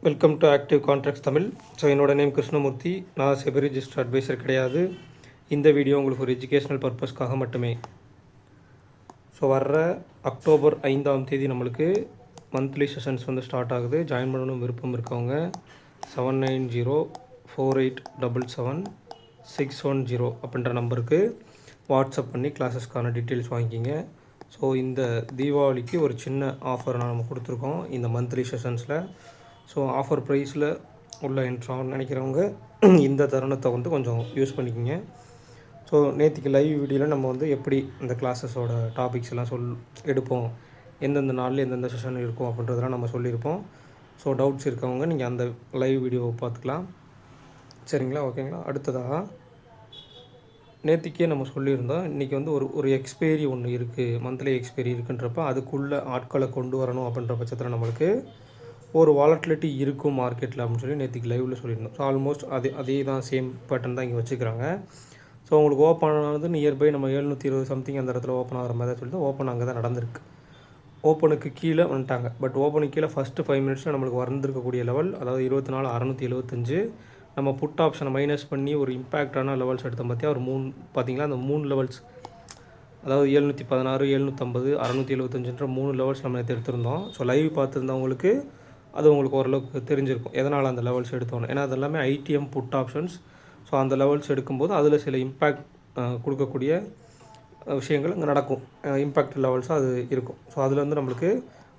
Welcome to active contracts Tamil. So என்னோட name Krishnamurthy. நான் SEBI register advisor கிடையாது. இந்த வீடியோ உங்களுக்கு ஒரு எஜுகேஷ்னல் பர்பஸ்க்காக மட்டுமே. ஸோ வர்ற அக்டோபர் 5ஆம் தேதி நம்மளுக்கு மந்த்லி செஷன்ஸ் வந்து ஸ்டார்ட் ஆகுது. ஜாயின் பண்ணணும் விருப்பம் இருக்கவங்க 7904877610 அப்படின்ற நம்பருக்கு வாட்ஸ்அப் பண்ணி கிளாஸஸ்க்கான டீட்டெயில்ஸ் வாங்கிக்கிங்க. ஸோ இந்த தீபாவளிக்கு ஒரு சின்ன ஆஃபர் நம்ம கொடுத்துருக்கோம் இந்த மந்த்லி செஷன்ஸில். ஸோ ஆஃபர் ப்ரைஸில் உள்ள என்ட்ரான்னு நினைக்கிறவங்க இந்த தருணத்தை வந்து கொஞ்சம் யூஸ் பண்ணிக்கிங்க. ஸோ நேற்றுக்கு லைவ் வீடியோவில் நம்ம வந்து எப்படி இந்த கிளாஸஸோட டாபிக்ஸ் எல்லாம் எடுப்போம், எந்தெந்த நாளில் எந்தெந்த செஷன் இருக்கும் அப்படின்றதெல்லாம் நம்ம சொல்லியிருப்போம். ஸோ டவுட்ஸ் இருக்கவங்க நீங்கள் அந்த லைவ் வீடியோவை பார்த்துக்கலாம். சரிங்களா, ஓகேங்களா. அடுத்ததாக நேற்றுக்கே நம்ம சொல்லியிருந்தோம், இன்றைக்கி வந்து ஒரு எக்ஸ்பைரி ஒன்று இருக்குது, மந்த்லி எக்ஸ்பைரி இருக்குன்றப்ப அதுக்குள்ளே ஆட்களை கொண்டு வரணும் அப்படின்ற பட்சத்தில் நம்மளுக்கு ஒரு வாலட்டிலிட்டி இருக்கும் மார்க்கெட்டில் அப்படின்னு சொல்லி நேற்றுக்கு லைவில் சொல்லியிருந்தோம். ஸோ ஆல்மோஸ்ட் அதே தான், சேம் பேட்டர்ன் தான் இங்கே வச்சுக்கிறாங்க. ஸோ உங்களுக்கு ஓப்பன் ஆனது நியர்பை நம்ம 720 சம்திங் அந்த இடத்துல ஓப்பன் ஆகிற மாதிரி தான் சொல்லிட்டு ஓப்பன் அங்கே தான் நடந்திருக்கு. ஓப்பனுக்கு கீழே வந்துட்டாங்க. பட் ஓப்பனுக்கு கீழே ஃபஸ்ட்டு 5 மினிட்ஸில் நம்மளுக்கு வந்திருக்கக்கூடிய லெவல், அதாவது 24,675. நம்ம புட் ஆப்ஷனை மைனஸ் பண்ணி ஒரு இம்பேக்டான லெவல்ஸ் எடுத்தோம் பார்த்தியா, ஒரு 3 பார்த்திங்களா, அந்த 3 லெவல்ஸ், அதாவது 716, 750, 675ன்ற 3 லெவல்ஸ் நம்ம எடுத்திருந்தோம். ஸோ லைவ் பார்த்துருந்தவங்களுக்கு அது உங்களுக்கு ஓரளவுக்கு தெரிஞ்சிருக்கும் எதனால் அந்த லெவல்ஸ் எடுத்தோன்னு. ஏன்னா அது எல்லாமே ஐடிஎம் புட் ஆப்ஷன்ஸ். ஸோ அந்த லெவல்ஸ் எடுக்கும்போது அதில் சில இம்பேக்ட் கொடுக்கக்கூடிய விஷயங்கள் இங்கே நடக்கும். இம்பேக்ட் லெவல்ஸாக அது இருக்கும். ஸோ அதில் வந்து நம்மளுக்கு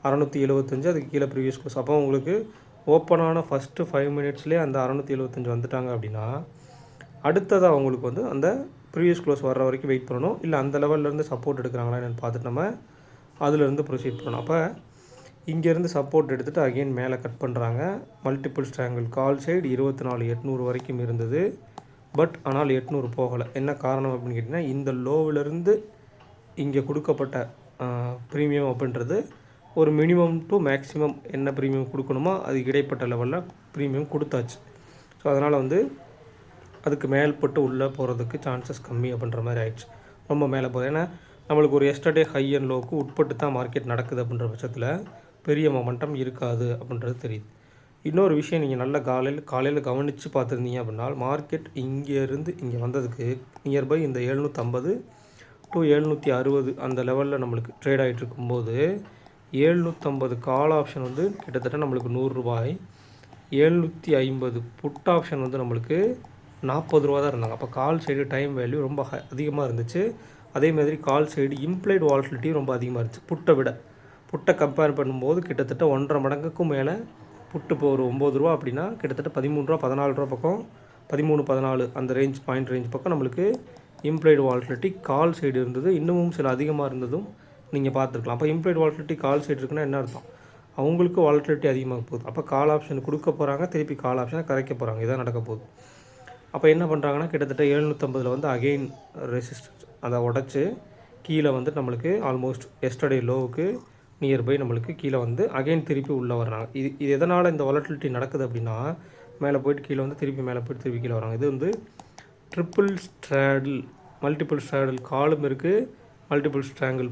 675, அதுக்கு கீழே ப்ரீவியஸ் க்ளோஸ். அப்போ உங்களுக்கு ஓப்பனான ஃபஸ்ட்டு 5 மினிட்ஸ்லேயே அந்த 675 வந்துட்டாங்க அப்படின்னா, அடுத்ததாக அவங்களுக்கு வந்து அந்த ப்ரீவியஸ் க்ளோஸ் வர்ற வரைக்கும் வெயிட் பண்ணணும். இல்லை அந்த லெவல்லேருந்து சப்போர்ட் எடுக்கிறாங்களா என்னென்னு பார்த்துட்டு நம்ம அதிலேருந்து ப்ரொசீட் பண்ணணும். அப்போ இங்கேருந்து சப்போர்ட் எடுத்துகிட்டு அகெயின் மேலே கட் பண்ணுறாங்க. மல்டிபிள் ஸ்ட்ராங்கிள் கால் சைடு 24,800 வரைக்கும் இருந்தது. பட் ஆனால் 800 போகலை. என்ன காரணம் அப்படின்னு கேட்டிங்கன்னா, இந்த லோவிலேருந்து இங்கே கொடுக்கப்பட்ட ப்ரீமியம் அப்படின்றது ஒரு மினிமம் டு மேக்ஸிமம் என்ன ப்ரீமியம் கொடுக்கணுமோ அதுக்கு இடைப்பட்ட லெவலில் ப்ரீமியம் கொடுத்தாச்சு. ஸோ அதனால் வந்து அதுக்கு மேல்பட்டு உள்ளே போகிறதுக்கு சான்சஸ் கம்மி அப்படின்ற மாதிரி ஆயிடுச்சு. ரொம்ப மேலே போகுது. ஏன்னா நம்மளுக்கு ஒரு எஸ்டர்டே ஹை அண்ட் லோவுக்கு உட்பட்டு தான் மார்க்கெட் நடக்குது அப்படின்ற பட்சத்தில் பெரிய மொமெண்டம் இருக்காது அப்படின்றது தெரியுது. இன்னொரு விஷயம், நீங்கள் நல்லா காலையில் கவனித்து பார்த்துருந்தீங்க அப்படின்னா, மார்க்கெட் இங்கேருந்து இங்கே வந்ததுக்கு நியர்பை இந்த 750 to 760 அந்த லெவலில் நம்மளுக்கு ட்ரேட் ஆகிட்டு இருக்கும்போது 750 கால் ஆப்ஷன் வந்து கிட்டத்தட்ட நம்மளுக்கு 100 ரூபாய், 750 புட் ஆப்ஷன் வந்து நம்மளுக்கு 40 ரூபா தான் இருந்தாங்க. அப்போ கால் சைடு டைம் வேல்யூ ரொம்ப அதிகமாக இருந்துச்சு. அதேமாதிரி கால் சைடு இம்ப்ளைட் வாலட்டிலிட்டியும் ரொம்ப அதிகமாக இருந்துச்சு. புட்டை கம்பேர் பண்ணும்போது கிட்டத்தட்ட 1.5 மடங்குக்கும் மேலே புட்டு. இப்போ ஒரு 9 ரூபா அப்படின்னா கிட்டத்தட்ட 13 ரூபா 14 ரூபா பக்கம், 13, 14 அந்த பாயிண்ட் ரேஞ்ச் பக்கம் நம்மளுக்கு இம்ப்ளைடு வாலட்டிலிட்டி கால் சைடு இருந்தது. இன்னமும் சில அதிகமாக இருந்ததும் நீங்கள் பார்த்துருக்கலாம். அப்போ இம்ப்ளைடு வாலட்டிலிட்டி கால் சைடு இருக்குன்னா என்ன அர்த்தம்? அவங்களுக்கு வாலட்டிலிட்டி அதிகமாக போகுது. அப்போ கால் ஆப்ஷன் கொடுக்க போகிறாங்க, திருப்பி கால் ஆப்ஷனை கரைக்க போகிறாங்க. இதான் நடக்க போகுது. அப்போ என்ன பண்ணுறாங்கன்னா, கிட்டத்தட்ட 750 வந்து அகெயின் ரெசிஸ்டன்ஸ் அதை உடச்சி கீழே வந்து நம்மளுக்கு ஆல்மோஸ்ட் எஸ்டர்டே லோவுக்கு நியர்பை நம்மளுக்கு கீழே வந்து அகைன் திருப்பி உள்ளே வர்றாங்க. இது எதனால் இந்த வாலட்டிலிட்டி நடக்குது அப்படின்னா, மேலே போய்ட்டு கீழே வந்து திருப்பி மேலே போய்ட்டு திருப்பி கீழே வராங்க. இது வந்து மல்டிபிள் ஸ்ட்ராடில் காலும் இருக்குது, multiple strangle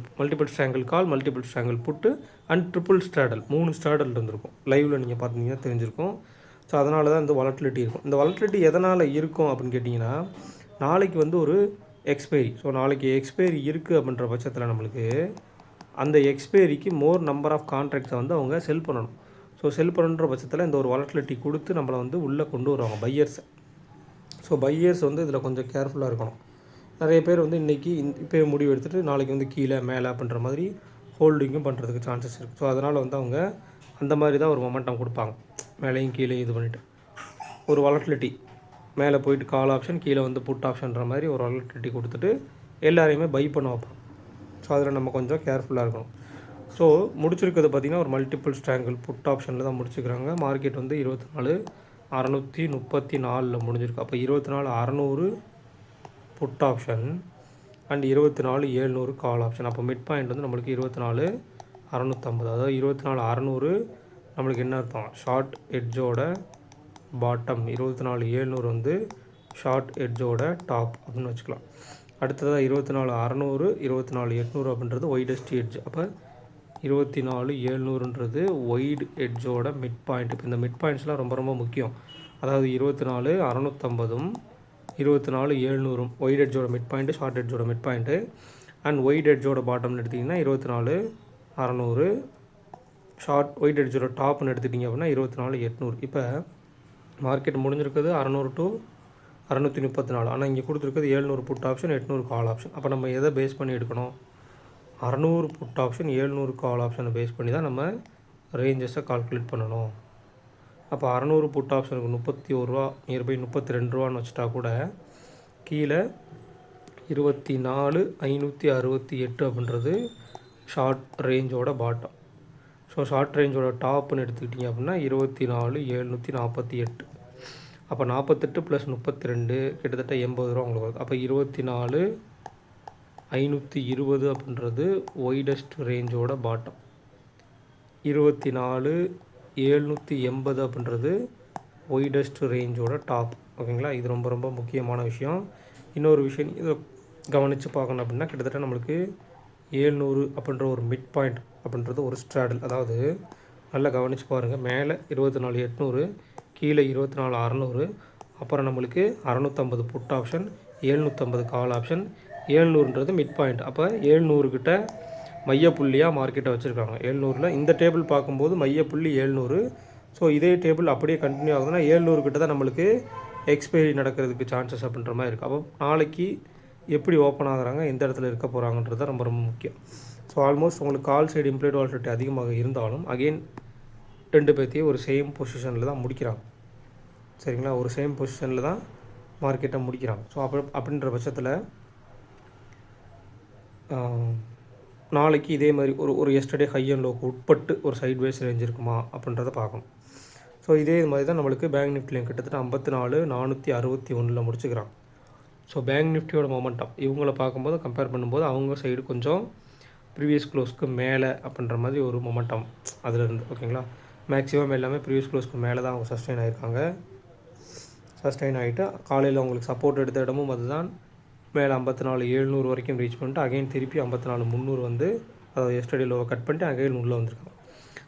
call, multiple strangle put and triple straddle 3 straddle இருந்திருக்கும். லைவில் நீங்கள் பார்த்தீங்கன்னா தெரிஞ்சிருக்கும். ஸோ அதனால தான் இந்த வாலட்டிலிட்டி இருக்கும். இந்த வாலட்டிலிட்டி எதனால் இருக்கும் அப்படின்னு கேட்டிங்கன்னா, நாளைக்கு வந்து ஒரு எக்ஸ்பைரி. ஸோ நாளைக்கு எக்ஸ்பைரி இருக்குது அப்படின்ற பட்சத்தில் நம்மளுக்கு அந்த எக்ஸ்பைரிக்கு மோர் நம்பர் ஆஃப் கான்ட்ராக்ட்ஸை வந்து அவங்க செல் பண்ணணும். ஸோ செல் பண்ணுற பட்சத்தில் இந்த ஒரு வாலட்டிலிட்டி கொடுத்து நம்மளை வந்து உள்ளே கொண்டு வருவாங்க பையர்ஸை. ஸோ பையர்ஸ் வந்து இதில் கொஞ்சம் கேர்ஃபுல்லாக இருக்கணும். நிறைய பேர் வந்து இன்றைக்கி இப்போ முடிவு எடுத்துகிட்டு நாளைக்கு வந்து கீழே மேலே அப்படின்ற மாதிரி ஹோல்டிங்கும் பண்ணுறதுக்கு சான்சஸ் இருக்குது. ஸோ அதனால் வந்து அவங்க அந்த மாதிரி தான் ஒரு மொமெண்டம் கொடுப்பாங்க. மேலேயும் கீழே இது பண்ணிவிட்டு ஒரு வாலட்டிலிட்டி மேலே போயிட்டு கால் ஆப்ஷன், கீழே வந்து புட் ஆப்ஷன்ற மாதிரி ஒரு வாலட்டிலிட்டி கொடுத்துட்டு எல்லாரையுமே பை பண்ண வைப்பாங்க. ஸோ அதில் நம்ம கொஞ்சம் கேர்ஃபுல்லாக இருக்கணும். ஸோ முடிச்சிருக்கிறது பார்த்திங்கன்னா ஒரு மல்டிபிள் ஸ்ட்ராங்கிள் புட் ஆப்ஷனில் தான் முடிச்சுக்கிறாங்க. மார்க்கெட் வந்து 24,634 முடிஞ்சிருக்கு. அப்போ 24,600 put option and 24,700 call option. அப்போ மிட் பாயிண்ட் வந்து நம்மளுக்கு 24,650. அதாவது 24,600 நம்மளுக்கு என்ன அர்த்தம்? Short எட்ஜோட bottom. 24,700 வந்து ஷார்ட் எட்ஜோட டாப் அப்படின்னு வச்சுக்கலாம். அடுத்ததாக 24,600, 24,800 அப்படின்றது ஒய்டஸ்ட் எட்ஜ். அப்போ 24,700ன்றது ஒய்டு எட்ஜோட மிட் பாயிண்ட். இப்போ இந்த மிட் பாயிண்ட்ஸ்லாம் ரொம்ப ரொம்ப முக்கியம். அதாவது 24,650ம் 24,700ம் ஒய்டு எட்ஜோட மிட் பாயிண்ட்டு, ஷார்ட் எட்ஜோட மிட் பாயிண்ட்டு. அண்ட் ஒய்டு எட்ஜோட பாட்டம்னு எடுத்திங்கன்னா 24,600, ஷார்ட் ஒய்டு எட்ஜோட டாப்னு எடுத்துட்டிங்க அப்படின்னா 24,800. இப்போ மார்க்கெட் முடிஞ்சிருக்குது 600 to 634. ஆனால் இங்கே கொடுத்துருக்குது 700 புட் ஆப்ஷன், 800 கால் ஆப்ஷன். அப்போ நம்ம எதை பேஸ் பண்ணி எடுக்கணும்? 600 புட் ஆப்ஷன், 700 கால் ஆப்ஷனை பேஸ் பண்ணி தான் நம்ம ரேஞ்சஸை கால்குலேட் பண்ணணும். அப்போ 600 புட் ஆப்ஷனுக்கு 31 ரூபா, நியர்பை 32 ரூபான்னு வச்சுட்டா கூட கீழே 24,568 அப்படின்றது ஷார்ட் ரேஞ்சோட பாட்டம். ஸோ ஷார்ட் ரேஞ்சோட டாப்னு எடுத்துக்கிட்டிங்க அப்படின்னா 24,748. அப்போ 48 + 32 கிட்டத்தட்ட 80 ரூபா உங்களுக்கு வருது. அப்போ 24,520 அப்படின்றது ஒய்டஸ்ட் ரேஞ்சோட பாட்டம். 24,780 அப்படின்றது ஒய்டஸ்ட் ரேஞ்சோட டாப். ஓகேங்களா? இது ரொம்ப ரொம்ப முக்கியமான விஷயம். இன்னொரு விஷயம் இதை கவனித்து பார்க்கணும் அப்படின்னா, கிட்டத்தட்ட நம்மளுக்கு 700 அப்படின்ற ஒரு மிட் பாயிண்ட் அப்படின்றது ஒரு ஸ்ட்ராடல். அதாவது நல்லா கவனித்து பாருங்கள். மேலே 24,800, கீழே 24,600, அப்புறம் நம்மளுக்கு 650 புட் ஆப்ஷன், 750 கால் ஆப்ஷன், 700ன்றது மிட் பாயிண்ட். அப்போ 700 கிட்ட மையப்புள்ளியாக மார்க்கெட்டை வச்சுருக்காங்க. 700ல் இந்த டேபிள் பார்க்கும்போது மையப்புள்ளி 700. ஸோ இதே டேபிள் அப்படியே கண்டினியூ ஆகுதுன்னா 700 கிட்ட தான் நம்மளுக்கு எக்ஸ்பைரி நடக்கிறதுக்கு சான்சஸ் அப்படின்ற மாதிரி இருக்குது. அப்போ நாளைக்கு எப்படி ஓப்பன் ஆகுறாங்க, எந்த இடத்துல இருக்க போகிறாங்கன்றது தான் ரொம்ப ரொம்ப முக்கியம். ஸோ ஆல்மோஸ்ட் உங்களுக்கு கால் சைடு இம்ப்ளைட் வாலிடிட்டி அதிகமாக இருந்தாலும் அகெயின் ரெண்டு பேர்த்தையும் ஒரு சேம் பொசிஷனில் தான் முடிக்கிறாங்க. சரிங்களா? ஒரு சேம் பொசிஷனில் தான் மார்க்கெட்டை முடிக்கிறாங்க. ஸோ அப்படின்ற பட்சத்தில் நாளைக்கு இதே மாதிரி ஒரு எஸ்டர்டே ஹை அண்ட் லோக்கு உட்பட்டு ஒரு சைட்வேஸ் ரேஞ்ச் இருக்குமா அப்படின்றத பார்க்கணும். ஸோ இதே மாதிரி தான் நம்மளுக்கு பேங்க் நிஃப்டிலையும் கிட்டத்தட்ட 54,461 முடிச்சுக்கிறாங்க. ஸோ பேங்க் நிஃப்டியோட மொமெண்டம் இவங்கள பார்க்கும்போது கம்பேர் பண்ணும்போது அவங்க சைடு கொஞ்சம் ப்ரீவியஸ் க்ளோஸ்க்கு மேலே அப்படின்ற மாதிரி ஒரு மொமெண்டம் அதிலிருந்து. ஓகேங்களா? மேக்ஸிமம் எல்லாமே ப்ரீவியஸ் க்ளோஸ்க்கு மேலே தான் அவங்க சஸ்டெயின் ஆகிருக்காங்க. சஸ்டெயின் ஆகிட்டு காலையில் அவங்களுக்கு சப்போர்ட் எடுத்த இடமும் அதுதான். மேலே 54,700 வரைக்கும் ரீச் பண்ணிட்டு அகைன் திருப்பி 54,300 வந்து அதாவது எஸ்டர்டே லோவை கட் பண்ணிட்டு அகைன் உள்ளே வந்திருக்காங்க.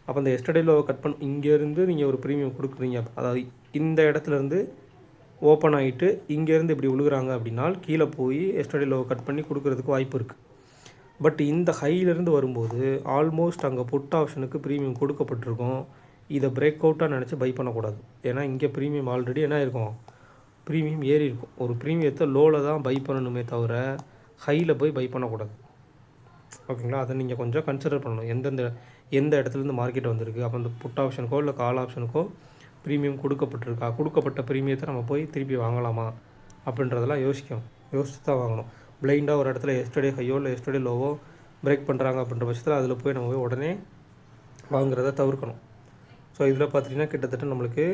அப்போ அந்த எஸ்டர்டே லோவை கட் பண்ணி இங்கேருந்து நீங்கள் ஒரு ப்ரீமியம் கொடுக்குறீங்க, அதாவது இந்த இடத்துலேருந்து ஓப்பன் ஆகிட்டு இங்கேருந்து இப்படி விழுகிறாங்க அப்படின்னா கீழே போய் எஸ்டர்டே லோவை கட் பண்ணி கொடுக்குறதுக்கு வாய்ப்பு இருக்குது. பட் இந்த ஹையிலேருந்து வரும்போது ஆல்மோஸ்ட் அங்கே புட் ஆப்ஷனுக்கு ப்ரீமியம் கொடுக்கப்பட்டிருக்கும். இதை பிரேக் அவுட்டாக நினச்சி பை பண்ணக்கூடாது. ஏன்னா இங்கே ப்ரீமியம் ஆல்ரெடி என்ன இருக்கும், ப்ரீமியம் ஏறி இருக்கும். ஒரு ப்ரீமியத்தை லோவில் தான் பை பண்ணணுமே தவிர ஹையில் போய் பை பண்ணக்கூடாது. ஓகேங்களா? அதை நீங்கள் கொஞ்சம் கன்சிடர் பண்ணணும். எந்த இடத்துலேருந்து மார்க்கெட் வந்திருக்கு, அப்போ அந்த புட் ஆப்ஷனுக்கோ இல்லை கால் ஆப்ஷனுக்கோ ப்ரீமியம் கொடுக்கப்பட்டிருக்கா, கொடுக்கப்பட்ட ப்ரீமியத்தை நம்ம போய் திருப்பி வாங்கலாமா அப்படின்றதெல்லாம் யோசித்து தான் வாங்கணும். பிளைண்டாக ஒரு இடத்துல எஸ்டர்டே ஹையோ இல்லை எஸ்டர்டே லோவோ பிரேக் பண்ணுறாங்க அப்படின்ற பட்சத்தில் அதில் போய் நம்ம போய் உடனே வாங்குறத தவிர்க்கணும். ஸோ இதில் பார்த்திங்கன்னா கிட்டத்தட்ட நம்மளுக்கு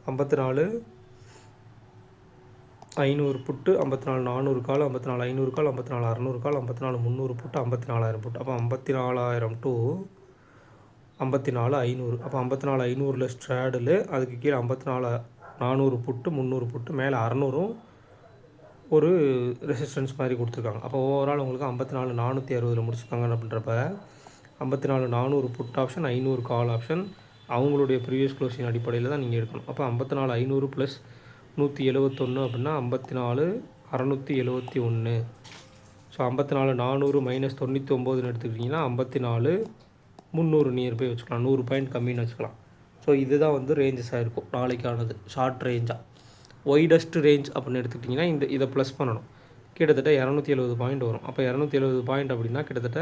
54,500 புட்டு, 54,400 கால், 54,500 கால், 54,600 கால், 54,300 புட்டு, 54,000 புட்டு. அப்போ 54,000 to 54,500. அப்போ 54,500ல் ஸ்ட்ராடில், அதுக்கு கீழே 54,400 புட்டு, 300 புட்டு, மேலே 600ம் ஒரு ரெசிஸ்டன்ஸ் மாதிரி கொடுத்துருக்காங்க. அப்போ ஓவரால் உங்களுக்கு 54,460 முடிச்சிருக்காங்க அப்படின்றப்ப 54,400 புட் ஆப்ஷன், 500 கால் ஆப்ஷன் அவங்களுடைய ப்ரீவியஸ் க்ளோசிங் அடிப்படையில் தான் நீங்கள் எடுக்கணும். அப்போ 54,500 + 171 அப்படின்னா 54,671. ஸோ 54,400 - 99ன்னு எடுத்துக்கிட்டிங்கன்னா 54,300 நியர்பை வச்சுக்கலாம். 100 பாயிண்ட் கம்மின்னு வச்சுக்கலாம். ஸோ இதுதான் வந்து ரேஞ்சஸாக இருக்கும் நாளைக்கானது ஷார்ட் ரேஞ்சாக. ஒய்டஸ்ட் ரேஞ்ச் அப்படின்னு எடுத்துக்கிட்டிங்கன்னா இதை ப்ளஸ் பண்ணணும். கிட்டத்தட்ட 270 பாயிண்ட் வரும். அப்போ 270 பாயிண்ட் அப்படின்னா கிட்டத்தட்ட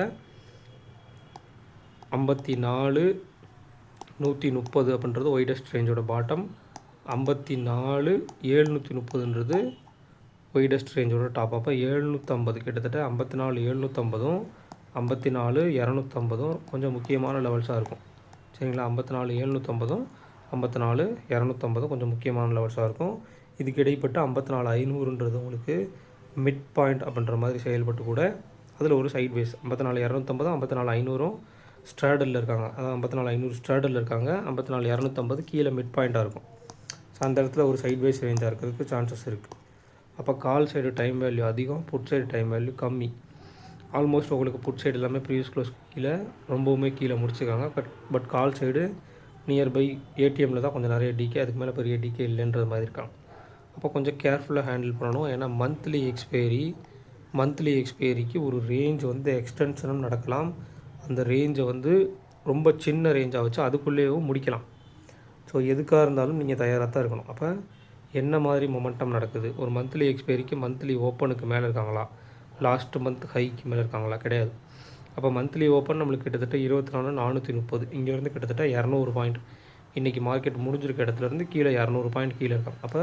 54,130 அப்படின்றது ஒய்டஸ்ட் ரேஞ்சோட பாட்டம். 54,730ன்றது ஒய்டஸ்ட் ரேஞ்சோட டாப். அப்போ 750 கிட்டத்தட்ட 54,750ம் 54,250ம் கொஞ்சம் முக்கியமான லெவல்ஸாக இருக்கும். சரிங்களா? 54,750ம் 54,250ம் கொஞ்சம் முக்கியமான லெவல்ஸாக இருக்கும். இதுக்கு இடைப்பட்ட 54,500ன்றது உங்களுக்கு மிட் பாயிண்ட் அப்படின்ற மாதிரி செயல்பட்டு கூட அதில் ஒரு சைட்வேஸ் 54,250, 54,500ம் ஸ்ட்ராடலில் இருக்காங்க. அதாவது 54,500 ஸ்ட்ராடலில் இருக்காங்க. 54,250 கீழே மிட் பாயிண்ட்டாக இருக்கும். ஸோ அந்த இடத்துல ஒரு சைட்வேஸ் ரேஞ்சாக இருக்கிறதுக்கு சான்சஸ் இருக்குது. அப்போ கால் சைடு டைம் வேல்யூ அதிகம், புட் சைடு டைம் வேல்யூ கம்மி. ஆல்மோஸ்ட் உங்களுக்கு புட் சைடு எல்லாமே ப்ரீவியஸ் க்ளோஸ் கீழே ரொம்பவுமே கீழே முடிச்சிருக்காங்க. பட் கால் சைடு நியர்பை ஏடிஎம்மில் தான் கொஞ்சம் நிறைய டிகே, அதுக்கு மேலே பெரிய டிகே இல்லைன்றது மாதிரி இருக்காங்க. அப்போ கொஞ்சம் கேர்ஃபுல்லாக ஹேண்டில் பண்ணணும். ஏன்னா மந்த்லி எக்ஸ்பைரிக்கு ஒரு ரேஞ்ச் வந்து எக்ஸ்டென்ஷனும் நடக்கலாம். அந்த ரேஞ்சை வந்து ரொம்ப சின்ன ரேஞ்சாக வச்சு அதுக்குள்ளேயும் முடிக்கலாம். ஸோ எதுக்காக இருந்தாலும் நீங்கள் தயாராக தான் இருக்கணும். அப்போ என்ன மாதிரி மொமெண்டம் நடக்குது, ஒரு மந்த்லி எக்ஸ்பைரிக்கு மந்த்லி ஓப்பனுக்கு மேலே இருக்காங்களா, லாஸ்ட் மந்த் ஹைக்கு மேலே இருக்காங்களா, கிடையாது. அப்போ மந்த்லி ஓப்பன் நம்மளுக்கு கிட்டத்தட்ட 24,430, இங்கேருந்து கிட்டத்தட்ட 200 பாயிண்ட், இன்றைக்கி மார்க்கெட் முடிஞ்சிருக்க இடத்துலேருந்து கீழே 200 பாயிண்ட் கீழே இருக்காங்க. அப்போ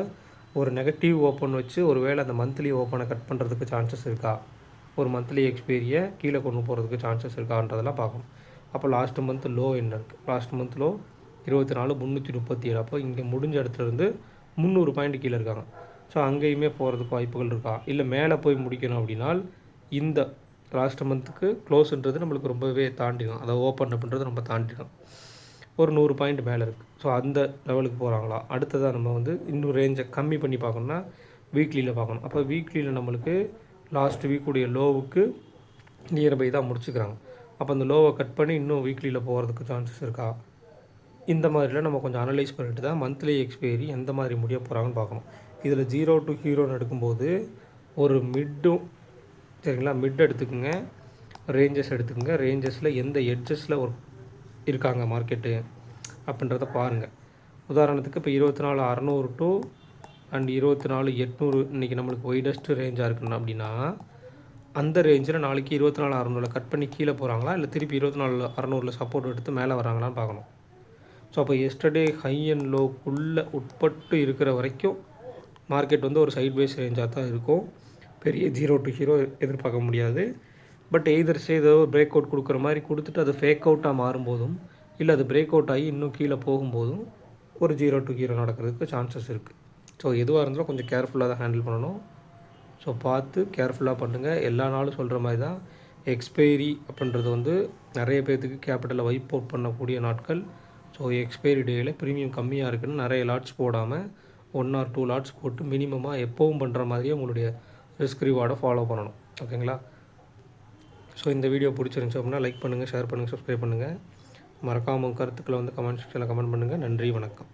ஒரு நெகட்டிவ் ஓப்பன் வச்சு ஒரு வேளை அந்த மந்த்லி ஓப்பனை கட் பண்ணுறதுக்கு சான்சஸ் இருக்கா, ஒரு மந்த்லி எக்ஸ்பைரியை கீழே கொண்டு போகிறதுக்கு சான்சஸ் இருக்கான்றதெல்லாம் பார்க்கணும். அப்போ லாஸ்ட் மந்த் லோ என்ன இருக்குது, லாஸ்ட் மந்த் லோ 24,337. அப்போ இங்கே முடிஞ்ச இடத்துலேருந்து 300 பாயிண்ட் கீழே இருக்காங்க. ஸோ அங்கேயுமே போகிறதுக்கு வாய்ப்புகள் இருக்கா, இல்லை மேலே போய் முடிக்கணும் அப்படின்னா இந்த லாஸ்ட் மந்த்துக்கு க்ளோஸ்ன்றது நம்மளுக்கு ரொம்பவே தாண்டிடும், அதை ஓப்பன் அப்படின்றது ரொம்ப தாண்டிடும், ஒரு 100 பாயிண்ட் மேலே இருக்குது. ஸோ அந்த லெவலுக்கு போகிறாங்களா. அடுத்ததாக நம்ம வந்து இன்னும் ரேஞ்சை கம்மி பண்ணி பார்க்கணுன்னா வீக்லியில் பார்க்கணும். அப்போ வீக்லியில் நம்மளுக்கு லாஸ்ட் வீக்குடைய லோவுக்கு நியர்பை தான் முடிச்சுக்கிறாங்க. அப்போ அந்த லோவை கட் பண்ணி இன்னும் வீக்லியில் போகிறதுக்கு சான்சஸ் இருக்கா, இந்த மாதிரிலாம் நம்ம கொஞ்சம் அனலைஸ் பண்ணிட்டு தான் மந்த்லி எக்ஸ்பைரி எந்த மாதிரி முடிய போகிறாங்கன்னு பார்க்கணும். இதில் 0 to ஹீரோன்னு எடுக்கும்போது ஒரு மிட்டும் சரிங்களா, மிட் எடுத்துக்கோங்க, ரேஞ்சஸ் எடுத்துக்கோங்க, ரேஞ்சஸில் எந்த எட்ஜஸில் ஒரு இருக்காங்க மார்க்கெட்டு அப்படின்றத பாருங்கள். உதாரணத்துக்கு இப்போ 24,600 to அண்ட் 24,800 இன்றைக்கி நம்மளுக்கு ஒய்டஸ்ட் ரேஞ்சாக இருக்குன்னு அப்படின்னா அந்த ரேஞ்சில் நாளைக்கு 24,600 கட் பண்ணி கீழே போகிறாங்களா, இல்லை திருப்பி 24,600 சப்போர்ட் எடுத்து மேலே வராங்களான்னு பார்க்கணும். ஸோ அப்போ எஸ்டர்டே ஹை அண்ட் லோக்குள்ளே உட்பட்டு இருக்கிற வரைக்கும் மார்க்கெட் வந்து ஒரு சைட்வேஸ் ரேஞ்சாக தான் இருக்கும். பெரிய 0 to ஹீரோ எதிர்பார்க்க முடியாது. பட் எய்தர் ஏதோ பிரேக் அவுட் கொடுக்குற மாதிரி கொடுத்துட்டு அது ஃபேக் அவுட்டாக மாறும்போதும், இல்லை அது பிரேக் அவுட் ஆகி இன்னும் கீழே போகும்போதும் ஒரு 0 to ஹீரோ நடக்கிறதுக்கு சான்சஸ் இருக்குது. ஸோ எதுவாக இருந்தாலும் கொஞ்சம் கேர்ஃபுல்லாக தான் ஹேண்டில் பண்ணணும். ஸோ பார்த்து கேர்ஃபுல்லாக பண்ணுங்கள். எல்லா நாளும் சொல்கிற மாதிரி தான் எக்ஸ்பைரி அப்படின்றது வந்து நிறைய பேர்த்துக்கு கேபிட்டலை வைப் அவுட் பண்ணக்கூடிய நாட்கள். ஸோ எக்ஸ்பைரி டேயில் ப்ரீமியம் கம்மியாக இருக்குன்னு நிறைய லாட்ஸ் போடாமல் 1 or 2 லாட்ஸ் போட்டு மினிமமாக எப்போவும் பண்ணுற மாதிரியே உங்களுடைய ரிஸ்க் ரிவார்டை ஃபாலோ பண்ணணும். ஓகேங்களா. ஸோ இந்த வீடியோ பிடிச்சிருந்துச்சு அப்படின்னா லைக் பண்ணுங்கள், ஷேர் பண்ணுங்கள், சப்ஸ்கிரைப் பண்ணுங்கள். மறக்காமல் கருத்துக்களை வந்து கமெண்ட் செக்ஷனில் கமெண்ட் பண்ணுங்கள். நன்றி, வணக்கம்.